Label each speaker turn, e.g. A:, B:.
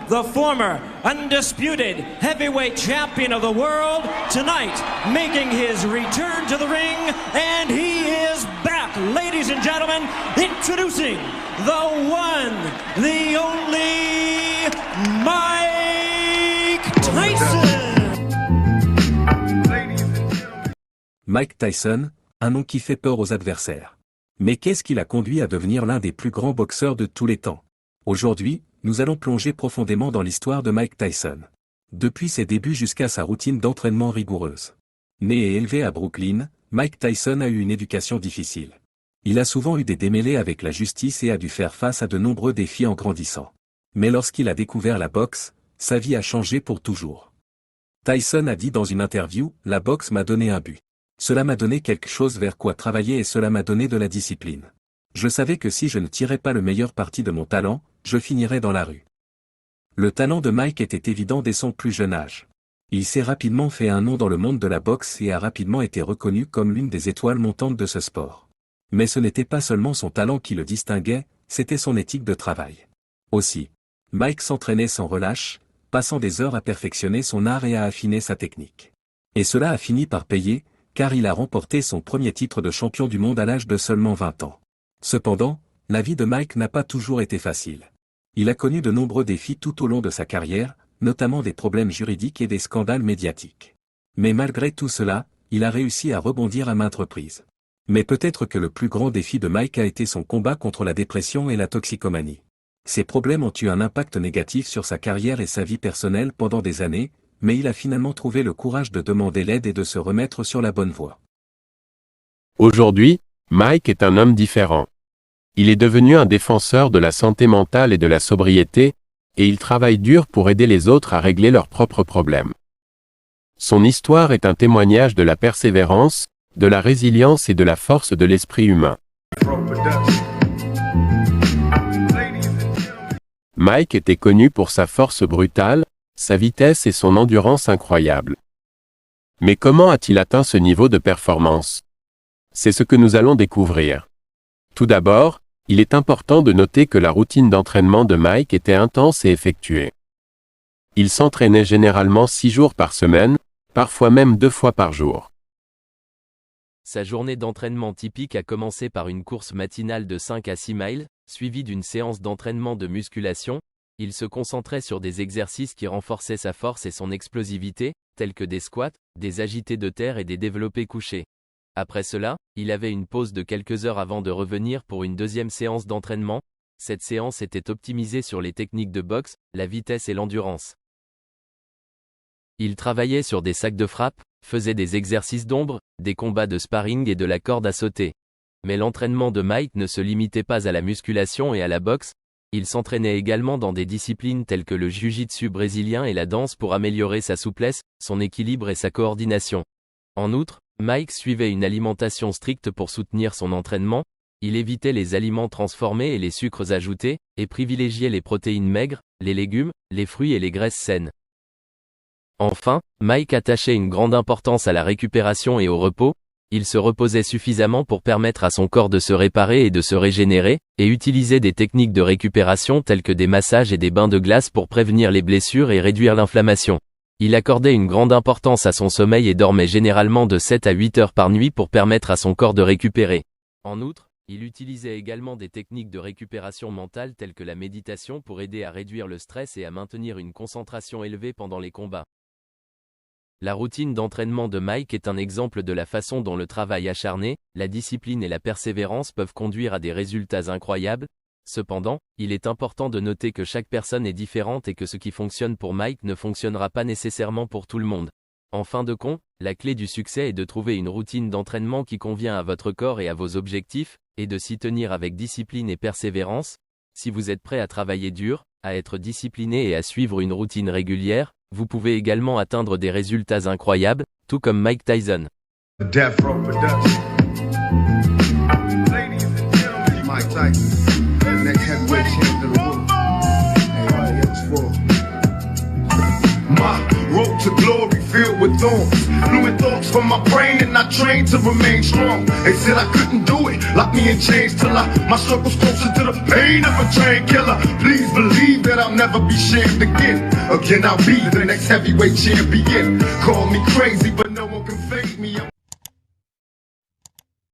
A: the former undisputed heavyweight champion of the world, tonight making his return to the ring, and he is back, ladies and gentlemen, introducing the one, the only Mike Tyson.
B: Mike Tyson, un nom qui fait peur aux adversaires. Mais qu'est-ce qui l'a conduit à devenir l'un des plus grands boxeurs de tous les temps? Aujourd'hui, nous allons plonger profondément dans l'histoire de Mike Tyson. Depuis ses débuts jusqu'à sa routine d'entraînement rigoureuse. Né et élevé à Brooklyn, Mike Tyson a eu une éducation difficile. Il a souvent eu des démêlés avec la justice et a dû faire face à de nombreux défis en grandissant. Mais lorsqu'il a découvert la boxe, sa vie a changé pour toujours. Tyson a dit dans une interview, « La boxe m'a donné un but. Cela m'a donné quelque chose vers quoi travailler et cela m'a donné de la discipline. Je savais que si je ne tirais pas le meilleur parti de mon talent, je finirais dans la rue. » Le talent de Mike était évident dès son plus jeune âge. Il s'est rapidement fait un nom dans le monde de la boxe et a rapidement été reconnu comme l'une des étoiles montantes de ce sport. Mais ce n'était pas seulement son talent qui le distinguait, c'était son éthique de travail. Aussi, Mike s'entraînait sans relâche, passant des heures à perfectionner son art et à affiner sa technique. Et cela a fini par payer, car il a remporté son premier titre de champion du monde à l'âge de seulement 20 ans. Cependant, la vie de Mike n'a pas toujours été facile. Il a connu de nombreux défis tout au long de sa carrière, notamment des problèmes juridiques et des scandales médiatiques. Mais malgré tout cela, il a réussi à rebondir à maintes reprises. Mais peut-être que le plus grand défi de Mike a été son combat contre la dépression et la toxicomanie. Ces problèmes ont eu un impact négatif sur sa carrière et sa vie personnelle pendant des années, mais il a finalement trouvé le courage de demander l'aide et de se remettre sur la bonne voie.
C: Aujourd'hui, Mike est un homme différent. Il est devenu un défenseur de la santé mentale et de la sobriété, et il travaille dur pour aider les autres à régler leurs propres problèmes. Son histoire est un témoignage de la persévérance, de la résilience et de la force de l'esprit humain. Mike était connu pour sa force brutale, sa vitesse et son endurance incroyable. Mais comment a-t-il atteint ce niveau de performance? C'est ce que nous allons découvrir. Tout d'abord, il est important de noter que la routine d'entraînement de Mike était intense et effectuée. Il s'entraînait généralement 6 jours par semaine, parfois même 2 fois par jour.
D: Sa journée d'entraînement typique a commencé par une course matinale de 5 à 6 miles, suivie d'une séance d'entraînement de musculation. Il se concentrait sur des exercices qui renforçaient sa force et son explosivité, tels que des squats, des agités de terre et des développés couchés. Après cela, il avait une pause de quelques heures avant de revenir pour une deuxième séance d'entraînement. Cette séance était optimisée sur les techniques de boxe, la vitesse et l'endurance. Il travaillait sur des sacs de frappe, faisait des exercices d'ombre, des combats de sparring et de la corde à sauter. Mais l'entraînement de Mike ne se limitait pas à la musculation et à la boxe. Il s'entraînait également dans des disciplines telles que le jiu-jitsu brésilien et la danse pour améliorer sa souplesse, son équilibre et sa coordination. En outre, Mike suivait une alimentation stricte pour soutenir son entraînement. Il évitait les aliments transformés et les sucres ajoutés, et privilégiait les protéines maigres, les légumes, les fruits et les graisses saines. Enfin, Mike attachait une grande importance à la récupération et au repos. Il se reposait suffisamment pour permettre à son corps de se réparer et de se régénérer, et utilisait des techniques de récupération telles que des massages et des bains de glace pour prévenir les blessures et réduire l'inflammation. Il accordait une grande importance à son sommeil et dormait généralement de 7 à 8 heures par nuit pour permettre à son corps de récupérer. En outre, il utilisait également des techniques de récupération mentale telles que la méditation pour aider à réduire le stress et à maintenir une concentration élevée pendant les combats. La routine d'entraînement de Mike est un exemple de la façon dont le travail acharné, la discipline et la persévérance peuvent conduire à des résultats incroyables. Cependant, il est important de noter que chaque personne est différente et que ce qui fonctionne pour Mike ne fonctionnera pas nécessairement pour tout le monde. En fin de compte, la clé du succès est de trouver une routine d'entraînement qui convient à votre corps et à vos objectifs, et de s'y tenir avec discipline et persévérance. Si vous êtes prêt à travailler dur, à être discipliné et à suivre une routine régulière, vous pouvez également atteindre des résultats incroyables, tout comme Mike Tyson.
E: Death Row Production. Ladies and gentlemen, Mike Tyson, the next heavyweight champion of the world. Everybody else for. My road to glory filled with thorns. Blew it thoughts from my brain and I trained to remain strong. They said I couldn't do it, locked me in chains till my circle's closer to the pain of a train killer. Please believe that I'll never be shamed again. Again, I'll be the next heavyweight champion. Call me crazy, but no one can fake me.